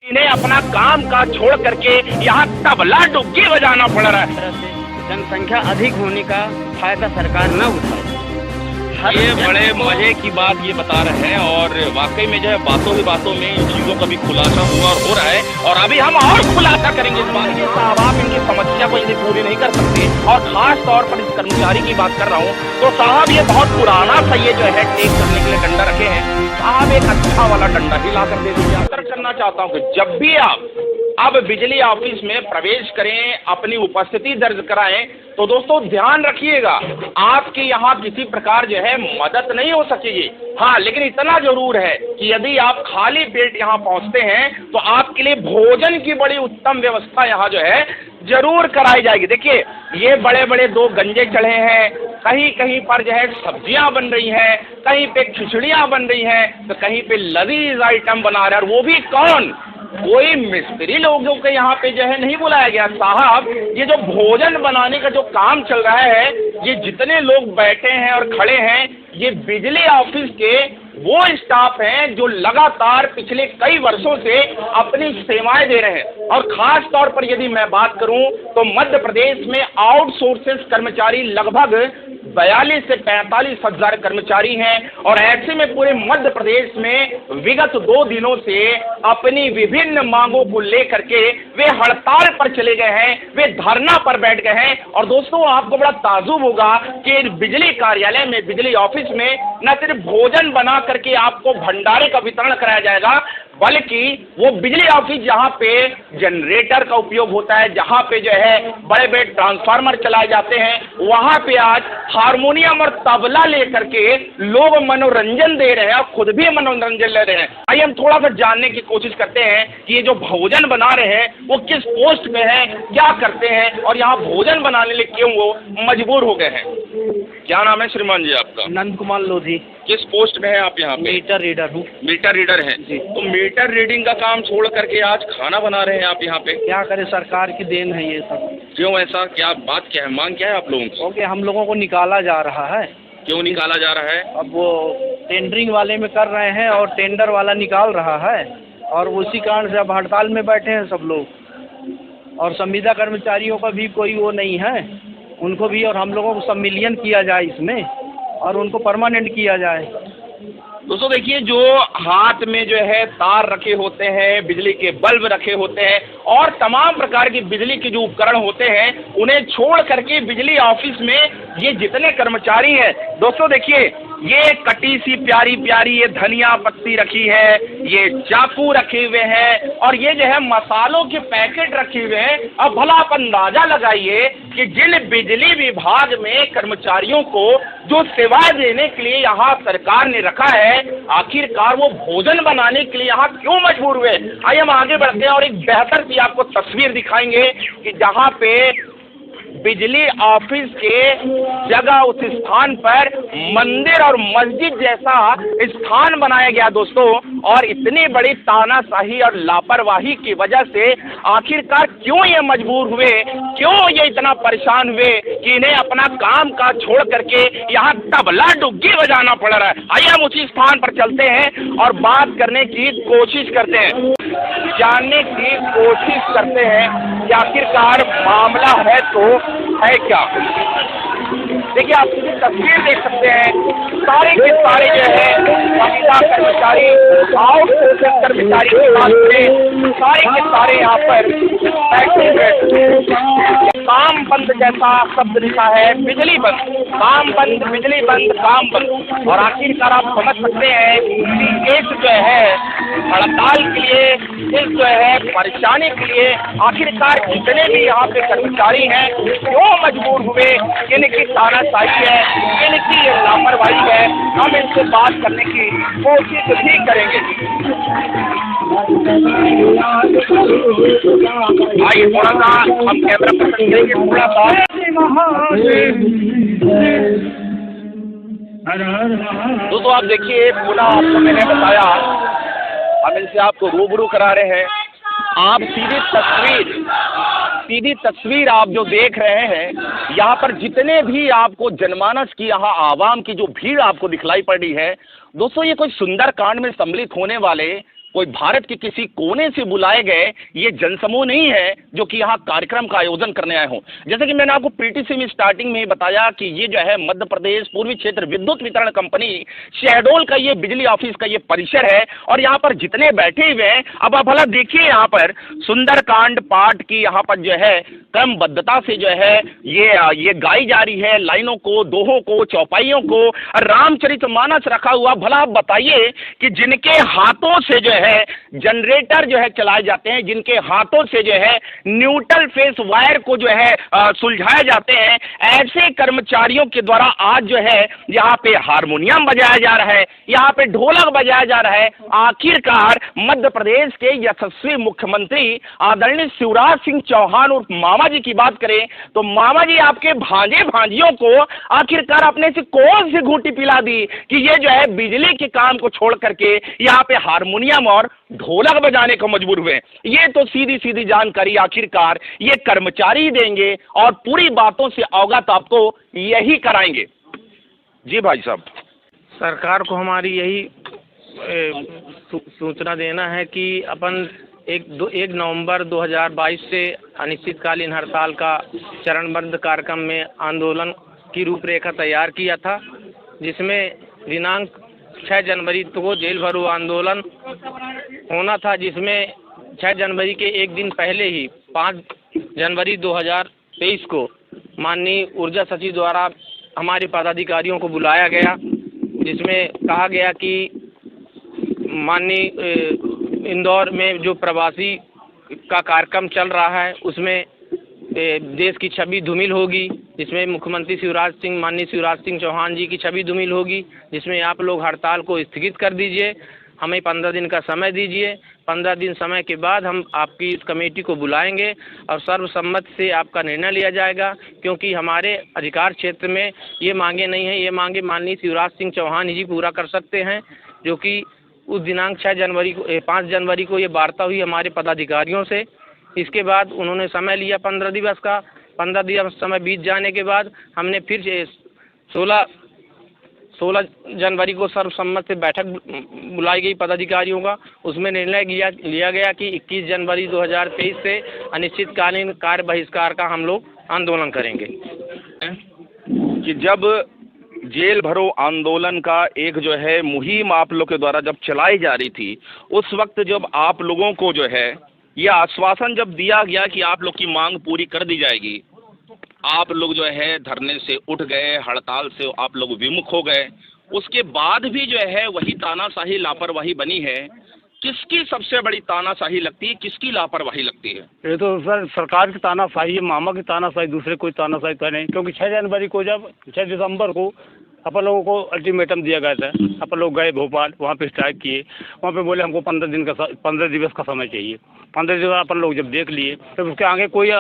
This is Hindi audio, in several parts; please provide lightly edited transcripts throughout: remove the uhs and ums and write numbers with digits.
इन्हें अपना काम काज छोड़ करके यहाँ तबला डुग्गी बजाना पड़ रहा है। जनसंख्या अधिक होने का फायदा सरकार न उठाए। ये बड़े मजे की बात ये बता रहे हैं और वाकई में जो है बातों ही बातों में इन चीजों का भी खुलासा हुआ और हो रहा है और अभी हम और खुलासा करेंगे इस बात के। साहब आप इनकी समस्या को यदि पूरी नहीं कर सकते और खास तौर पर इस कर्मचारी की बात कर रहा हूँ तो साहब ये बहुत पुराना सा ये जो है टेक करने के लिए डंडा रखे हैं। साहब एक अच्छा वाला डंडा ही ला कर दे दीजिए। आग्रह करना चाहता हूँ कि जब भी आप अब बिजली ऑफिस में प्रवेश करें, अपनी उपस्थिति दर्ज कराएं, तो दोस्तों ध्यान रखिएगा आपके यहाँ किसी प्रकार जो है मदद नहीं हो सकेगी। हाँ, लेकिन इतना जरूर है कि यदि आप खाली पेट यहाँ पहुँचते हैं तो आपके लिए भोजन की बड़ी उत्तम व्यवस्था यहाँ जो है जरूर कराई जाएगी। देखिए ये बड़े बड़े दो गंजे चढ़े हैं, कहीं कहीं पर जो है सब्जियां बन रही हैं, कहीं पे खिचड़ियां बन रही हैं, तो कहीं पे लजीज आइटम बना रहे हैं। और वो भी कौन? कोई मिस्त्री लोगों के यहाँ पे जो है नहीं बुलाया गया। साहब ये जो भोजन बनाने का जो काम चल रहा है, ये जितने लोग बैठे हैं और खड़े हैं, ये बिजली ऑफिस के वो स्टाफ हैं जो लगातार पिछले कई वर्षों से अपनी सेवाएं दे रहे हैं। और खास तौर पर यदि मैं बात करूं तो मध्य प्रदेश में आउटसोर्सेस कर्मचारी लगभग 42 से 45 हजार कर्मचारी हैं और ऐसे में पूरे मध्य प्रदेश में विगत 2 दिनों से अपनी विभिन्न मांगों को लेकर के वे हड़ताल पर चले गए हैं, वे धरना पर बैठ गए हैं। और दोस्तों आपको बड़ा ताजुब होगा कि बिजली कार्यालय में, बिजली ऑफिस में न सिर्फ भोजन बना करके आपको भंडारे का वितरण कराया जाएगा, बल्कि वो बिजली ऑफिस जहाँ पे जनरेटर का उपयोग होता है, जहाँ पे जो है बड़े बड़े ट्रांसफार्मर चलाए जाते हैं, वहाँ पे आज हारमोनियम और तबला लेकर के लोग मनोरंजन दे रहे हैं और खुद भी मनोरंजन ले रहे हैं। आइए हम थोड़ा सा जानने की कोशिश करते हैं कि ये जो भोजन बना रहे हैं वो किस पोस्ट में है, क्या करते हैं और यहाँ भोजन बनाने लिए क्यों वो मजबूर हो गए हैं। क्या नाम है श्रीमान जी आपका? नंद कुमार लोधी। किस पोस्ट में है आप यहाँ पे? मीटर रीडर हूँ। मीटर रीडर है जी। तो मीटर रीडिंग का काम छोड़ करके आज खाना बना रहे हैं आप यहाँ पे? क्या करें, सरकार की देन है ये सब। क्यों ऐसा, क्या बात क्या है, मांग क्या है आप लोगों की? क्योंकि हम लोगों को निकाला जा रहा है। क्यों निकाला जा रहा है? अब वो टेंडरिंग वाले में कर रहे हैं और टेंडर वाला निकाल रहा है और उसी कारण से अब हड़ताल में बैठे हैं सब लोग। और संविदा कर्मचारियों का भी कोई वो नहीं है, उनको भी और हम लोगों को सम्मिलियन किया जाए इसमें और उनको परमानेंट किया जाए। दोस्तों देखिए, जो हाथ में जो है तार रखे होते हैं, बिजली के बल्ब रखे होते हैं और तमाम प्रकार की बिजली के जो उपकरण होते हैं, उन्हें छोड़ करके बिजली ऑफिस में ये जितने कर्मचारी हैं, दोस्तों देखिए ये कटी सी प्यारी प्यारी ये धनिया पत्ती रखी है, ये चाकू रखे हुए हैं और ये जो है मसालों के पैकेट रखे हुए हैं। अब भला आप अंदाजा लगाइए कि जिन बिजली विभाग में कर्मचारियों को जो सेवाएं देने के लिए यहाँ सरकार ने रखा है, आखिरकार वो भोजन बनाने के लिए यहाँ क्यों मजबूर हुए। आइए हम आगे बढ़ते हैं और एक बेहतर सी आपको तस्वीर दिखाएंगे कि जहाँ पे बिजली ऑफिस के जगह उस स्थान पर मंदिर और मस्जिद जैसा स्थान बनाया गया दोस्तों। और इतनी बड़ी तानाशाही और लापरवाही की वजह से आखिरकार क्यों ये मजबूर हुए, क्यों ये इतना परेशान हुए कि इन्हें अपना काम काज छोड़ करके यहाँ तबला डुग्गी बजाना पड़ रहा है। आइए हम उसी स्थान पर चलते हैं और बात करने की कोशिश करते हैं, जानने की कोशिश करते हैं कि आखिरकार मामला है तो है क्या। देखिए आप तस्वीर देख सकते हैं, सारे के सारे जो है महिला कर्मचारी, आउटसोर्सिंग कर्मचारी के साथ में सारे के सारे यहाँ पर बैठे हुए। काम बंद जैसा शब्द लिखा है, बिजली बंद, काम बंद, बिजली बंद, काम बंद। और आखिरकार आप समझ सकते हैं कि इस जो है हड़ताल के लिए, इस जो है परेशानी के लिए आखिरकार जितने भी यहाँ पे कर्मचारी हैं क्यों मजबूर हुए। इनकी तानाशाही है, इनकी ये लापरवाही है। हम इनसे बात करने की कोशिश भी करेंगे। आइए थोड़ा सा हम कैमरा पसंद करेंगे, थोड़ा सा। दोस्तों आप देखिए, पुनः आपको मैंने बताया, हम इनसे आपको रूबरू करा रहे हैं। आप सीधी तस्वीर आप जो देख रहे हैं, यहाँ पर जितने भी आपको जनमानस की, यहाँ आवाम की जो भीड़ आपको दिखलाई पड़ रही है, दोस्तों ये कोई सुंदर कांड में सम्मिलित होने वाले कोई भारत के किसी कोने से बुलाए गए ये जनसमूह नहीं है जो कि यहाँ कार्यक्रम का आयोजन करने आए हों। जैसे कि मैंने आपको पीटीसी में स्टार्टिंग में ही बताया कि ये जो है मध्य प्रदेश पूर्वी क्षेत्र विद्युत वितरण कंपनी शहडोल का ये बिजली ऑफिस का ये परिसर है और यहाँ पर जितने बैठे हुए हैं, अब आप भला देखिए यहाँ पर सुंदरकांड पाठ की यहाँ पर जो है क्रमबद्धता से जो है ये गाई जा रही है, लाइनों को, दोहों को, चौपाइयों को, रामचरितमानस रखा हुआ। भला आप बताइए कि जिनके हाथों से जो है जनरेटर जो है चलाए जाते हैं, जिनके हाथों से जो है न्यूट्रल फेस वायर को जो है सुलझाए जाते हैं, ऐसे कर्मचारियों के द्वारा आज जो है यहाँ पे हारमोनियम बजाया जा रहा है, यहाँ पे ढोलक बजाया जा रहा है। आखिरकार मध्य प्रदेश के यशस्वी मुख्यमंत्री आदरणीय शिवराज सिंह चौहान और मामा जी की बात करें तो मामा जी आपके भांजे भांजियों को आखिरकार अपने से कौन सी घूंटी पिला दी कि ये जो है बिजली के काम को छोड़ करके यहाँ पे हारमोनियम और ढोलक बजाने को मजबूर हुए। ये तो सीधी सीधी जानकारी आखिरकार ये कर्मचारी देंगे और पूरी बातों से अवगत आपको यही कराएंगे। जी भाई साहब, सरकार को हमारी यही सूचना देना है कि अपन 1 नवंबर 2022 से अनिश्चितकालीन हड़ताल का चरणबद्ध कार्यक्रम में आंदोलन की रूपरेखा तैयार किया था, जिसमें दिनांक 6 जनवरी को जेल भरो आंदोलन होना था, जिसमें 6 जनवरी के एक दिन पहले ही 5 जनवरी 2023 को माननीय ऊर्जा सचिव द्वारा हमारे पदाधिकारियों को बुलाया गया, जिसमें कहा गया कि माननीय इंदौर में जो प्रवासी का कार्यक्रम चल रहा है उसमें देश की छवि धूमिल होगी, जिसमें मुख्यमंत्री माननीय शिवराज सिंह चौहान जी की छवि धूमिल होगी, जिसमें आप लोग हड़ताल को स्थगित कर दीजिए, हमें 15 दिन का समय दीजिए। 15 दिन समय के बाद हम आपकी इस कमेटी को बुलाएंगे और सर्वसम्मति से आपका निर्णय लिया जाएगा, क्योंकि हमारे अधिकार क्षेत्र में ये मांगे नहीं हैं। ये मांगे माननीय शिवराज सिंह चौहान जी पूरा कर सकते हैं, जो कि उस दिनांक 5 जनवरी को ये वार्ता हुई हमारे पदाधिकारियों से। इसके बाद उन्होंने समय लिया 15 दिवस का। 15 दिवस समय बीत जाने के बाद हमने फिर 16 जनवरी को सर्वसम्मति से बैठक बुलाई गई पदाधिकारियों का। उसमें निर्णय लिया गया कि 21 जनवरी 2023 से अनिश्चितकालीन कार्य बहिष्कार का हम लोग आंदोलन करेंगे। कि जब जेल भरो आंदोलन का एक जो है मुहिम आप लोग के द्वारा जब चलाई जा रही थी, उस वक्त जब आप लोगों को जो है यह आश्वासन जब दिया गया कि आप लोग की मांग पूरी कर दी जाएगी, आप लोग जो है धरने से उठ गए, हड़ताल से आप लोग विमुख हो गए, उसके बाद भी जो है वही तानाशाही लापरवाही बनी है। किसकी सबसे बड़ी तानाशाही लगती है, किसकी लापरवाही लगती है? ये तो सर सरकार की तानाशाही है, मामा की तानाशाही, दूसरे कोई तानाशाही तो नहीं। क्योंकि 6 जनवरी को जब 6 दिसंबर को अपन लोगों को अल्टीमेटम दिया गया था, अपन लोग गए भोपाल, वहाँ पे स्ट्राइक किए, वहाँ पे बोले हमको 15 दिवस का समय चाहिए। 15 दिवस अपन लोग जब देख लिए तो उसके आगे कोई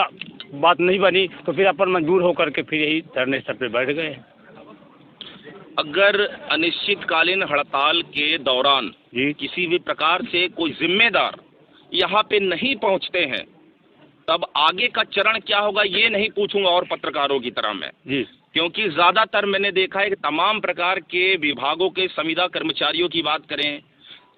बात नहीं बनी, तो फिर अपन मजबूर होकर के फिर यही धरने स्थल पे बैठ गए। अगर अनिश्चितकालीन हड़ताल के दौरान जी किसी भी प्रकार से कोई जिम्मेदार यहाँ पे नहीं पहुँचते हैं, तब आगे का चरण क्या होगा ये नहीं पूछूंगा और पत्रकारों की तरह मैं जी, क्योंकि ज़्यादातर मैंने देखा है कि तमाम प्रकार के विभागों के संविदा कर्मचारियों की बात करें,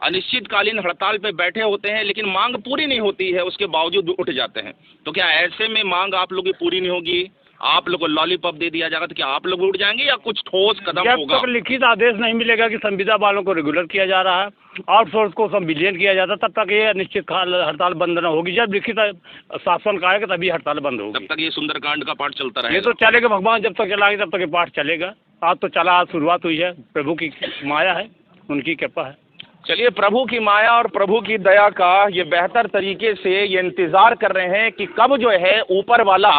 अनिश्चितकालीन हड़ताल पे बैठे होते हैं लेकिन मांग पूरी नहीं होती है, उसके बावजूद उठ जाते हैं। तो क्या ऐसे में मांग आप लोगों की पूरी नहीं होगी, आप लोगों को लॉलीपॉप दे दिया जाएगा, तो क्या आप लोग उठ जाएंगे या कुछ ठोस कदम जब होगा? तक लिखित आदेश नहीं मिलेगा कि संविदा वालों को रेगुलर किया जा रहा है, आउटसोर्स को संविलियन किया जाता, तब तक ये अनिश्चित हड़ताल बंद न होगी। जब लिखित शासन का आएगा तभी हड़ताल बंद होगी। तब तक ये सुंदरकांड का पाठ चलता रहेगा। ये तो चलेगा, भगवान जब तक चलाएंगे तब तक ये पाठ चलेगा। आज तो चला, आज शुरुआत हुई है, प्रभु की माया है, उनकी कृपा है। चलिए, प्रभु की माया और प्रभु की दया का ये बेहतर तरीके से ये इंतजार कर रहे हैं कि कब जो है ऊपर वाला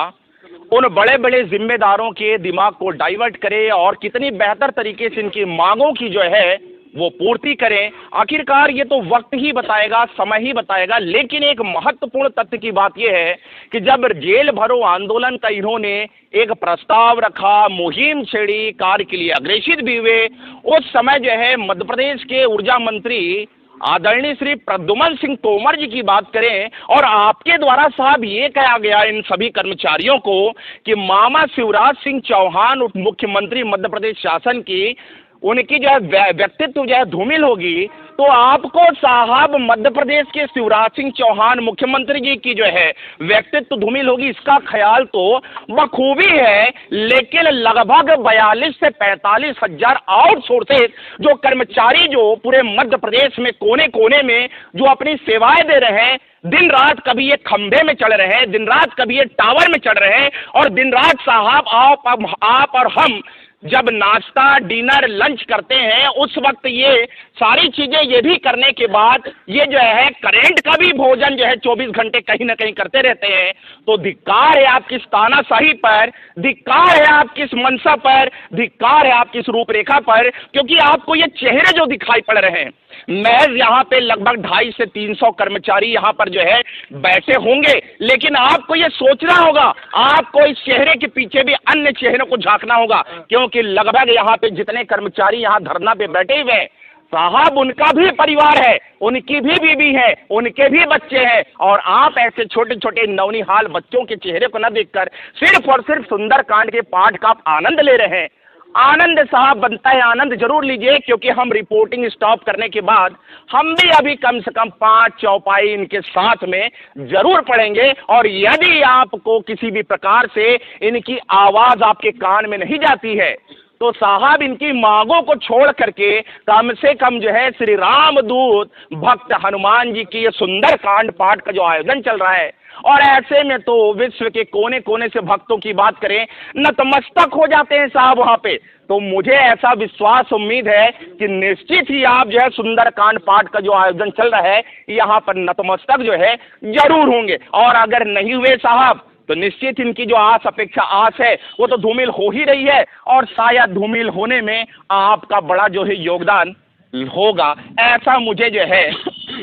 उन बड़े बड़े जिम्मेदारों के दिमाग को डाइवर्ट करे और कितनी बेहतर तरीके से इनकी मांगों की जो है वो पूर्ति करें। आखिरकार ये तो वक्त ही बताएगा, समय ही बताएगा। लेकिन एक महत्वपूर्ण तथ्य की बात यह है कि जब जेल भरो आंदोलन का इन्होंने एक प्रस्ताव रखा, मुहिम छेड़ी, कार्य के लिए अग्रेसित भी हुए, उस समय जो है मध्य प्रदेश के ऊर्जा मंत्री आदरणीय श्री प्रद्युम्न सिंह तोमर जी की बात करें और आपके द्वारा साहब ये कहा गया इन सभी कर्मचारियों को कि मामा शिवराज सिंह चौहान उप मुख्यमंत्री मध्य प्रदेश शासन की उनकी जो है व्यक्तित्व जो है धूमिल होगी, तो आपको साहब मध्य प्रदेश के शिवराज सिंह चौहान मुख्यमंत्री जी की जो है व्यक्तित्व धूमिल होगी, इसका ख्याल तो बखूबी है, लेकिन लगभग 42 से 45 हजार आउटसोर्सेज जो कर्मचारी जो पूरे मध्य प्रदेश में कोने कोने में जो अपनी सेवाएं दे रहे हैं, दिन रात कभी ये खंभे में चढ़ रहे हैं, दिन रात कभी ये टावर में चढ़ रहे हैं, और दिन रात साहब आप और हम जब नाश्ता डिनर लंच करते हैं उस वक्त ये सारी चीजें ये भी करने के बाद ये जो है करेंट का भी भोजन जो है 24 घंटे कहीं ना कहीं करते रहते हैं। तो धिक्कार है आपकी इस तानाशाही पर, धिक्कार है आपकी इस मंशा पर, धिक्कार है आपकी इस रूपरेखा पर, क्योंकि आपको ये चेहरे जो दिखाई पड़ रहे हैं, महज यहाँ पे लगभग 250 से 300 कर्मचारी यहाँ पर जो है बैठे होंगे, लेकिन आपको ये सोचना होगा, आपको इस चेहरे के पीछे भी अन्य चेहरों को झांकना होगा, क्योंकि लगभग यहाँ पे जितने कर्मचारी यहाँ धरना पे बैठे हुए हैं साहब उनका भी परिवार है, उनकी भी बीवी है, उनके भी बच्चे हैं, और आप ऐसे छोटे छोटे नौनिहाल बच्चों के चेहरे को न देखकर सिर्फ और सिर्फ सुंदरकांड के पाठ का आप आनंद ले रहे हैं। आनंद साहब बनता है, आनंद जरूर लीजिए, क्योंकि हम रिपोर्टिंग स्टॉप करने के बाद हम भी अभी कम से कम 5 चौपाई इनके साथ में जरूर पढ़ेंगे, और यदि आपको किसी भी प्रकार से इनकी आवाज आपके कान में नहीं जाती है तो साहब इनकी मांगों को छोड़ करके कम से कम जो है श्री रामदूत भक्त हनुमान जी की ये सुंदर कांड पाठ का जो आयोजन चल रहा है, और ऐसे में तो विश्व के कोने कोने से भक्तों की बात करें नतमस्तक हो जाते हैं साहब वहां पे। तो मुझे ऐसा विश्वास उम्मीद है कि निश्चित ही आप जो है सुंदरकांड पाठ का जो आयोजन चल रहा है यहाँ पर नतमस्तक जो है जरूर होंगे, और अगर नहीं हुए साहब तो निश्चित इनकी जो आस अपेक्षा आस है वो तो धूमिल हो ही रही है, और शायद धूमिल होने में आपका बड़ा जो है योगदान होगा, ऐसा मुझे जो है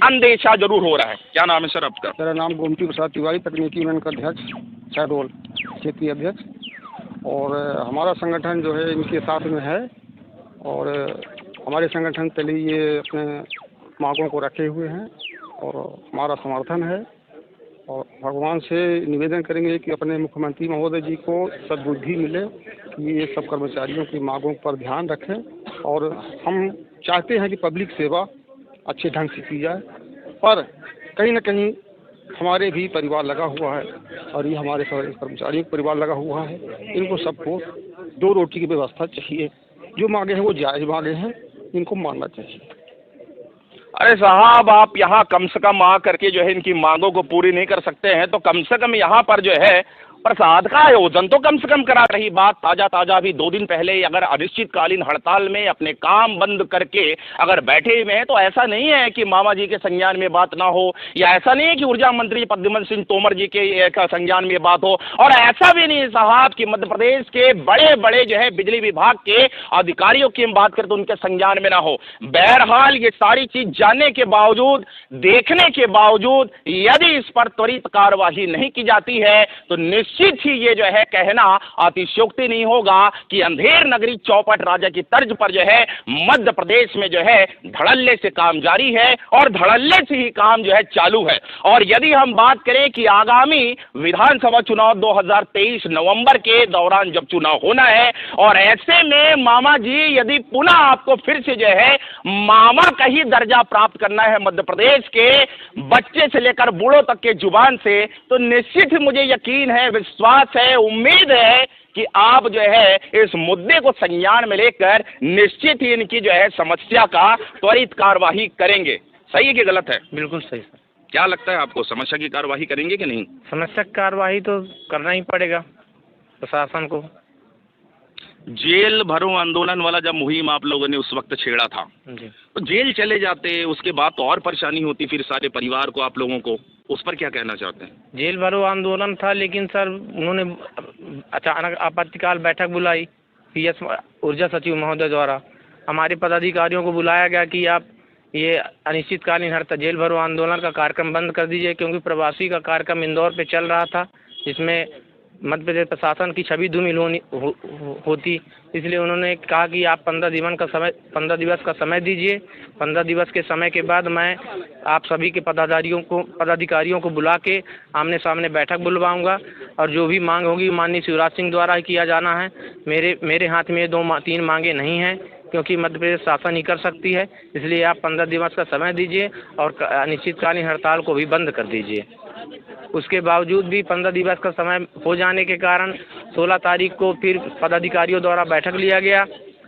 अंदेशा जरूर हो रहा है। क्या नाम है सर आपका? मेरा नाम गोमती प्रसाद तिवारी, तकनीकी यूनियन का अध्यक्ष, शहडोल क्षेत्रीय अध्यक्ष, और हमारा संगठन जो है इनके साथ में है, और हमारे संगठन के लिए ये अपने मांगों को रखे हुए हैं और हमारा समर्थन है, और भगवान से निवेदन करेंगे कि अपने मुख्यमंत्री महोदय जी को सद्बुद्धि मिले कि ये सब कर्मचारियों की मांगों पर ध्यान रखें, और हम चाहते हैं कि पब्लिक सेवा अच्छे ढंग से की जाए, पर कहीं न कहीं हमारे भी परिवार लगा हुआ है, और ये हमारे सारे कर्मचारियों का परिवार लगा हुआ है, इनको सबको 2 रोटी की व्यवस्था चाहिए। जो मांगे हैं वो जायज़ मांगे हैं, इनको मानना चाहिए। अरे साहब आप यहाँ कम से कम आ करके जो है इनकी मांगों को पूरी नहीं कर सकते हैं, तो कम से कम यहाँ पर जो है प्रसाद का आयोजन तो कम से कम करा। रही बात ताज़ा अभी 2 दिन पहले अगर अनिश्चितकालीन हड़ताल में अपने काम बंद करके अगर बैठे हुए हैं, तो ऐसा नहीं है कि मामा जी के संज्ञान में बात ना हो, या ऐसा नहीं है कि ऊर्जा मंत्री प्रद्युम्न सिंह तोमर जी के संज्ञान में बात हो, और ऐसा भी नहीं साहब कि मध्य प्रदेश के बड़े बड़े जो है बिजली विभाग के अधिकारियों की हम बात करें तो उनके संज्ञान में ना हो। बहरहाल ये सारी चीज जानने के बावजूद, देखने के बावजूद यदि इस पर त्वरित कार्यवाही नहीं की जाती है तो निश्चित ही ये जो है कहना अतिशयोक्ति नहीं होगा कि अंधेर नगरी चौपट राजा की तर्ज पर जो है मध्य प्रदेश में जो है धड़ल्ले से काम जारी है, और धड़ल्ले से ही काम जो है चालू है। और यदि हम बात करें कि आगामी विधानसभा चुनाव 2023 नवंबर के दौरान जब चुनाव होना है, और ऐसे में मामा जी यदि पुनः आपको फिर से जो है मामा का ही दर्जा प्राप्त करना है मध्य प्रदेश के बच्चे से लेकर बूढ़ों तक के जुबान से, तो निश्चित ही मुझे यकीन है, विश्वास है, उम्मीद है कि आप जो है इस मुद्दे को संज्ञान में लेकर निश्चित ही इनकी जो है समस्या का त्वरित कार्यवाही करेंगे। सही है कि गलत है? बिल्कुल सही सर। क्या लगता है आपको, समस्या की कार्यवाही करेंगे कि नहीं? समस्या की कार्यवाही तो करना ही पड़ेगा प्रशासन को। जेल भरो आंदोलन वाला जब मुहिम आप लोगों ने उस वक्त छेड़ा था जी, तो जेल चले जाते, उसके बाद तो और परेशानी होती फिर सारे परिवार को, आप लोगों को, उस पर क्या कहना चाहते हैं? जेल भरो आंदोलन था, लेकिन सर उन्होंने अचानक आपातकाल बैठक बुलाई PS ऊर्जा सचिव महोदय द्वारा। हमारे पदाधिकारियों को बुलाया गया कि आप ये अनिश्चितकालीन हड़ताल जेल भरो आंदोलन का कार्यक्रम बंद कर दीजिए, क्योंकि प्रवासी का कार्यक्रम इंदौर पे चल रहा था, जिसमें मध्य प्रदेश प्रशासन की छवि धूमिल होती, इसलिए उन्होंने कहा कि आप 15 दिवस का समय दीजिए। 15 दिवस के समय के बाद मैं आप सभी के पदाधिकारियों को बुला के आमने सामने बैठक बुलवाऊंगा, और जो भी मांग होगी माननीय शिवराज सिंह द्वारा ही किया जाना है। मेरे हाथ में 2-3 मांगे नहीं हैं, क्योंकि मध्य प्रदेश शासन ही कर सकती है। इसलिए आप 15 दिवस का समय दीजिए और अनिश्चितकालीन हड़ताल को भी बंद कर दीजिए। उसके बावजूद भी 15 दिवस का समय हो जाने के कारण 16 तारीख को फिर पदाधिकारियों द्वारा बैठक लिया गया,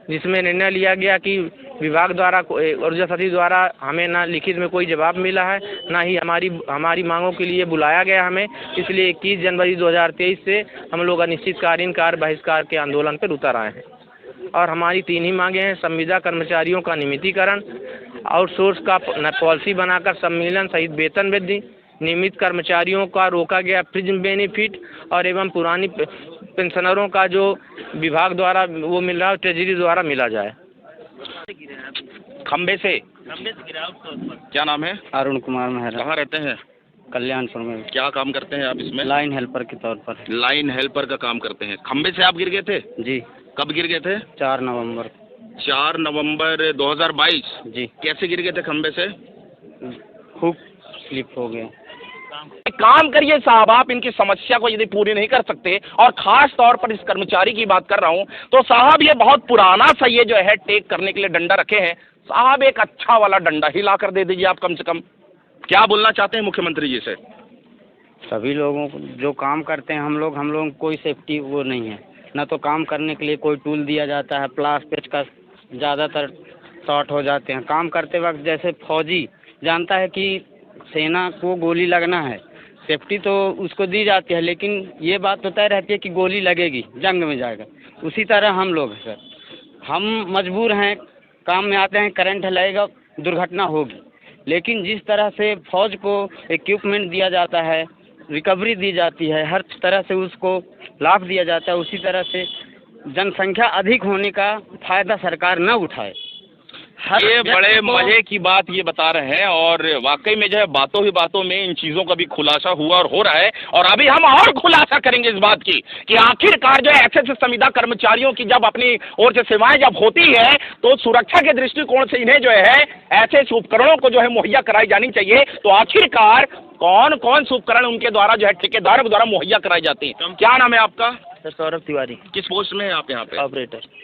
जिसमें निर्णय लिया गया कि विभाग द्वारा ऊर्जा सचिव द्वारा हमें ना लिखित में कोई जवाब मिला है, ना ही हमारी मांगों के लिए बुलाया गया हमें। इसलिए 21 जनवरी 2023 से हम लोग अनिश्चितकालीन कार्य बहिष्कार के आंदोलन पर उतर आए हैं और हमारी 3 ही मांगे हैं। संविदा कर्मचारियों का नियमितीकरण, आउटसोर्स का पॉलिसी बनाकर सम्मेलन सहित वेतन वृद्धि, नियमित कर्मचारियों का रोका गया फ्रिज बेनिफिट और एवं पुरानी पेंशनरों का जो विभाग द्वारा वो मिल रहा है ट्रेजरी द्वारा मिला जाए। खंबे से गिरा। क्या नाम है? अरुण कुमार मेहरा, कहाँ रहते हैं? कल्याणपुर में। क्या काम करते हैं आप इसमें? लाइन हेल्पर के तौर पर। लाइन हेल्पर का काम करते हैं। खंबे से आप गिर गए थे? जी। कब गिर गए थे? 4 नवंबर। 4 नवंबर 2022। जी। कैसे गिर गए थे खंबे से? खूब स्लिप हो गया। एक काम करिए साहब, आप इनकी समस्या को यदि पूरी नहीं कर सकते, और खास तौर पर इस कर्मचारी की बात कर रहा हूं, तो साहब ये बहुत पुराना सा ये जो है टेक करने के लिए डंडा रखे हैं साहब, एक अच्छा वाला डंडा ही ला कर दे दीजिए आप कम से कम। क्या बोलना चाहते हैं मुख्यमंत्री जी से? सभी लोगों को जो काम करते हैं हम लोगों को कोई सेफ्टी वो नहीं है, ना तो काम करने के लिए कोई टूल दिया जाता है। प्लास पेच का ज़्यादातर शॉर्ट हो जाते हैं काम करते वक्त। जैसे फौजी जानता है कि सेना को गोली लगना है, सेफ्टी तो उसको दी जाती है, लेकिन ये बात तो तय रहती है कि गोली लगेगी, जंग में जाएगा। उसी तरह हम लोग हैं सर, हम मजबूर हैं, काम में आते हैं, करंट लगेगा, दुर्घटना होगी। लेकिन जिस तरह से फौज को इक्विपमेंट दिया जाता है, रिकवरी दी जाती है, हर तरह से उसको लाभ दिया जाता है, उसी तरह से जनसंख्या अधिक होने का फायदा सरकार न उठाए। ये बड़े मजे की बात ये बता रहे हैं, और वाकई में जो है बातों ही बातों में इन चीजों का भी खुलासा हुआ और हो रहा है। और अभी हम और खुलासा करेंगे इस बात की कि आखिरकार जो है ऐसे संविदा कर्मचारियों की जब अपनी ओर से सेवाएं जब होती है तो सुरक्षा के दृष्टिकोण से इन्हें जो है ऐसे उपकरणों को जो है मुहैया कराई जानी चाहिए। तो आखिरकार कौन कौन से उपकरण उनके द्वारा जो है ठेकेदारों द्वारा मुहैया कराई जाती है? क्या नाम है आपका? सर सौरभ तिवारी। किस पोस्ट में है आप यहाँ पे?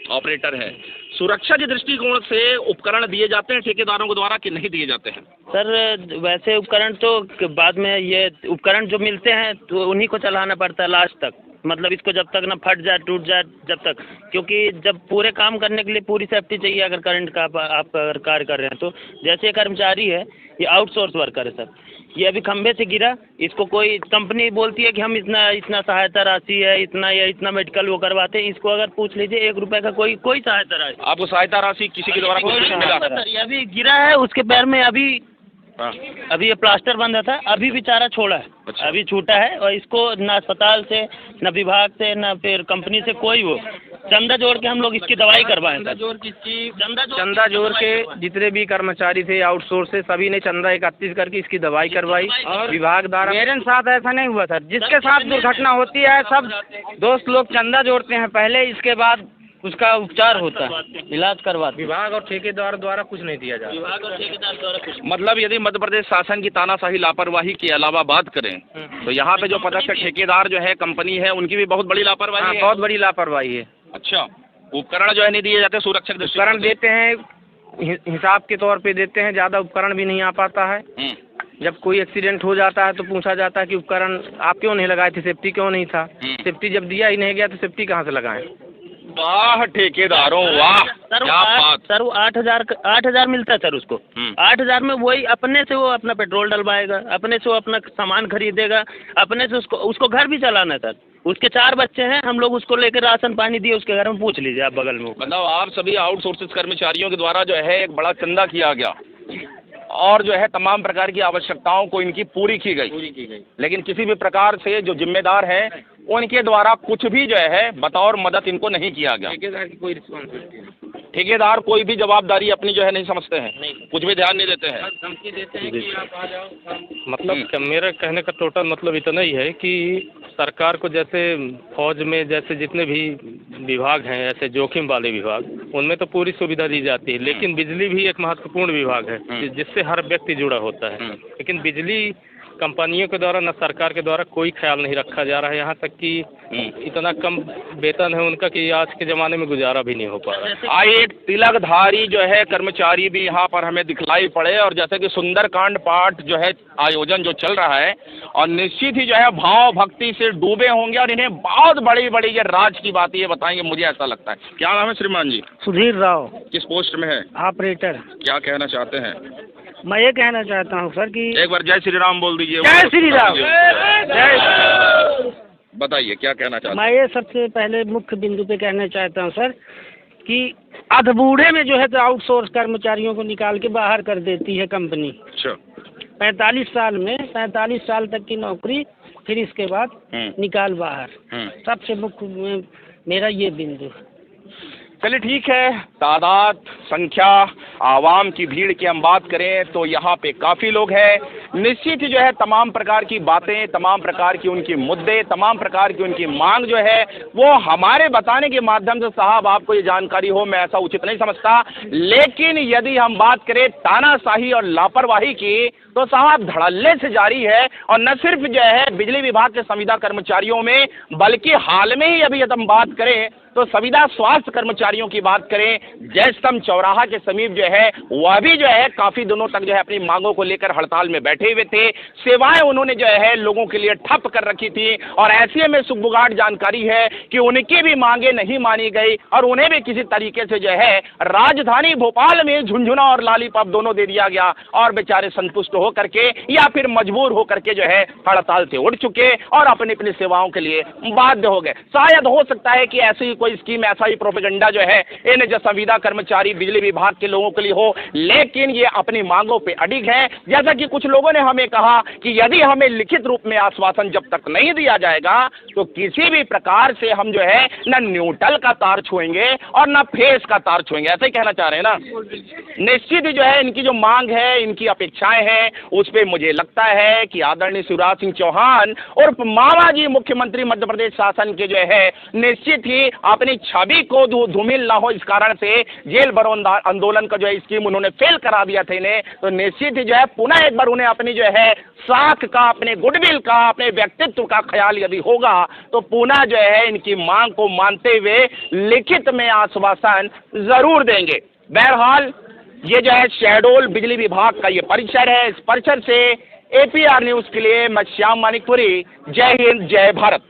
ऑपरेटर है। सुरक्षा के दृष्टिकोण से उपकरण दिए जाते हैं ठेकेदारों के द्वारा कि नहीं दिए जाते हैं? सर वैसे उपकरण तो बाद में, ये उपकरण जो मिलते हैं तो उन्हीं को चलाना पड़ता है लास्ट तक, मतलब इसको जब तक ना फट जाए टूट जाए जब तक, क्योंकि जब पूरे काम करने के लिए पूरी सेफ्टी चाहिए। अगर करंट का आप अगर कार्य कर रहे हैं तो जैसे कर्मचारी है ये आउटसोर्स वर्कर है सर, ये अभी खंबे से गिरा, इसको कोई कंपनी बोलती है कि हम इतना सहायता राशि है, इतना या इतना मेडिकल वो करवाते हैं। इसको अगर पूछ लीजिए 1 रुपए का कोई सहायता राशि, आपको सहायता राशि किसी के द्वारा कुछ नहीं मिला? सर ये अभी गिरा है, उसके पैर में अभी ये प्लास्टर बंधा था, अभी बेचारा छोड़ा है। अच्छा। अभी छूटा है, और इसको ना अस्पताल से, ना विभाग से, ना फिर कंपनी से कोई वो चंदा जोड़ के हम लोग इसकी दवाई करवाएं। चंदा जोड़ के जितने भी कर्मचारी थे आउटसोर्स से सभी ने चंदा 31 करके इसकी दवाई करवाई। और विभाग द्वारा मेरे साथ ऐसा नहीं हुआ सर, जिसके साथ दुर्घटना होती है सब दोस्त लोग चंदा जोड़ते हैं पहले, इसके बाद उसका उपचार होता है, इलाज करवाते। विभाग और ठेकेदार द्वारा कुछ नहीं दिया जा रहा। मतलब यदि मध्य प्रदेश शासन की तानाशाही लापरवाही के अलावा बात करें तो यहाँ पे जो पदस्थ ठेकेदार जो है कंपनी है उनकी भी बहुत बड़ी लापरवाही है। बहुत बड़ी लापरवाही है। अच्छा, उपकरण जो है नहीं दिए जाते सुरक्षा के उपकरण देते हैं हिसाब के तौर पे देते हैं, ज़्यादा उपकरण भी नहीं आ पाता है। जब कोई एक्सीडेंट हो जाता है तो पूछा जाता है कि उपकरण आप क्यों नहीं लगाए थे, सेफ्टी क्यों नहीं था? सेफ्टी जब दिया ही नहीं गया तो सेफ्टी कहाँ से लगाएं? वाह ठेकेदारों, वाह सर क्या बात। सर वो 8,000 मिलता है सर उसको। 8,000 में वही अपने से वो अपना पेट्रोल डलवाएगा, अपने से वो अपना सामान खरीदेगा, अपने से उसको घर भी चलाना है सर। उसके 4 बच्चे हैं, हम लोग उसको लेकर राशन पानी दिए, उसके घर में पूछ लीजिए आप बगल में। मतलब आप सभी आउटसोर्सेज कर्मचारियों के द्वारा जो है एक बड़ा चंदा किया गया और जो है तमाम प्रकार की आवश्यकताओं को इनकी पूरी की गई, लेकिन किसी भी प्रकार से जो जिम्मेदार हैं उनके द्वारा कुछ भी जो है बतौर मदद इनको नहीं किया गया। ठेकेदार की कोई रिस्पॉन्सिबिलिटी नहीं, ठेकेदार कोई भी जवाबदारी अपनी जो है नहीं समझते हैं, कुछ भी ध्यान नहीं देते हैं, धमकी देते हैं कि आप आ जाओ। मतलब मेरा कहने का टोटल मतलब इतना ही है कि सरकार को जैसे फौज में जैसे जितने भी विभाग हैं ऐसे जोखिम वाले विभाग, उनमें तो पूरी सुविधा दी जाती है, लेकिन बिजली भी एक महत्वपूर्ण विभाग है जिससे हर व्यक्ति जुड़ा होता है। लेकिन बिजली कंपनियों के द्वारा न सरकार के द्वारा कोई ख्याल नहीं रखा जा रहा है। यहाँ तक कि इतना कम वेतन है उनका कि आज के ज़माने में गुजारा भी नहीं हो पा रहा है। एक तिलकधारी जो है कर्मचारी भी यहाँ पर हमें दिखलाई पड़े, और जैसे कि सुंदरकांड पाठ जो है आयोजन जो चल रहा है, और निश्चित ही जो है भाव भक्ति से डूबे होंगे और इन्हें बहुत बड़ी बड़ी ये राज की बात ये बताएंगे, मुझे ऐसा लगता है। क्या नाम है श्रीमान जी? सुधीर राव। किस पोस्ट में है? ऑपरेटर। क्या कहना चाहते हैं? मैं ये कहना चाहता हूँ सर कि एक बार जय श्री राम बोल दीजिए। जय श्री राम। बताइए क्या कहना चाहते हैं? मैं ये सबसे पहले मुख्य बिंदु पे कहना चाहता हूँ सर कि अधबूढ़े में जो है तो आउटसोर्स कर्मचारियों को निकाल के बाहर कर देती है कंपनी। अच्छा। 45 साल में 45 साल तक की नौकरी, फिर इसके बाद निकाल बाहर। सबसे मुख्य मेरा ये बिंदु। चलिए ठीक है, तादाद संख्या आवाम की भीड़ की हम बात करें तो यहाँ पे काफ़ी लोग हैं। निश्चित ही जो है तमाम प्रकार की बातें, तमाम प्रकार की उनकी मुद्दे, तमाम प्रकार की उनकी मांग जो है वो हमारे बताने के माध्यम से साहब आपको ये जानकारी हो, मैं ऐसा उचित नहीं समझता। लेकिन यदि हम बात करें तानाशाही और लापरवाही की तो साहब धड़ल्ले से जारी है। और न सिर्फ जो है बिजली विभाग के संविदा कर्मचारियों में, बल्कि हाल में ही अभी यदि हम बात करें तो संविदा स्वास्थ्य कर्मचारियों की बात करें, जयस्तंभ चौराहा के समीप जो है वह भी जो है काफी दिनों तक जो है अपनी मांगों को लेकर हड़ताल में बैठे हुए थे। सेवाएं उन्होंने जो है लोगों के लिए ठप कर रखी थी, और ऐसे में सुगबुगाहट जानकारी है कि उनकी भी मांगे नहीं मानी गई और उन्हें भी किसी तरीके से जो है राजधानी भोपाल में झुंझुना और लालीपॉप दोनों दे दिया गया, और बेचारे संतुष्ट होकर के या फिर मजबूर होकर के जो है हड़ताल से उठ चुके और अपनी अपनी सेवाओं के लिए बाध्य हो गए। शायद हो सकता है कि ऐसी कोई स्कीम, ऐसा ही प्रोपेगेंडा जो है इन जो संविदा कर्मचारी बिजली विभाग के लोगों के लिए हो, लेकिन ये अपनी मांगों पे अडिग है। जैसा कि कुछ लोगों ने हमें कहा कि यदि हमें लिखित रूप में आश्वासन जब तक नहीं दिया जाएगा तो किसी भी प्रकार से हम जो है न न्यूट्रल का तार छुएंगे और न फेस का तार छुएंगे। ऐसा ही कहना चाह रहे हैं ना? निश्चित ही जो है इनकी जो मांग है, इनकी अपेक्षाएं हैं, उस पर मुझे लगता है कि आदरणीय शिवराज सिंह चौहान और मामा जी मुख्यमंत्री मध्य प्रदेश शासन के जो है निश्चित ही अपनी छवि को धूमिल ना हो इस कारण से जेल भरो आंदोलन का जो है स्कीम उन्होंने फेल करा दिया था इन्हें, तो निश्चित ही जो है पुनः एक बार उन्हें अपनी जो है साख का, अपने गुडविल का, अपने व्यक्तित्व का ख्याल यदि होगा तो पुनः जो है इनकी मांग को मानते हुए लिखित में आश्वासन जरूर देंगे। बहरहाल ये जो है शहडोल बिजली विभाग का ये परिसर है। इस परिसर से APR न्यूज के लिए मैं श्याम मानिकपुरी। जय हिंद, जय भारत।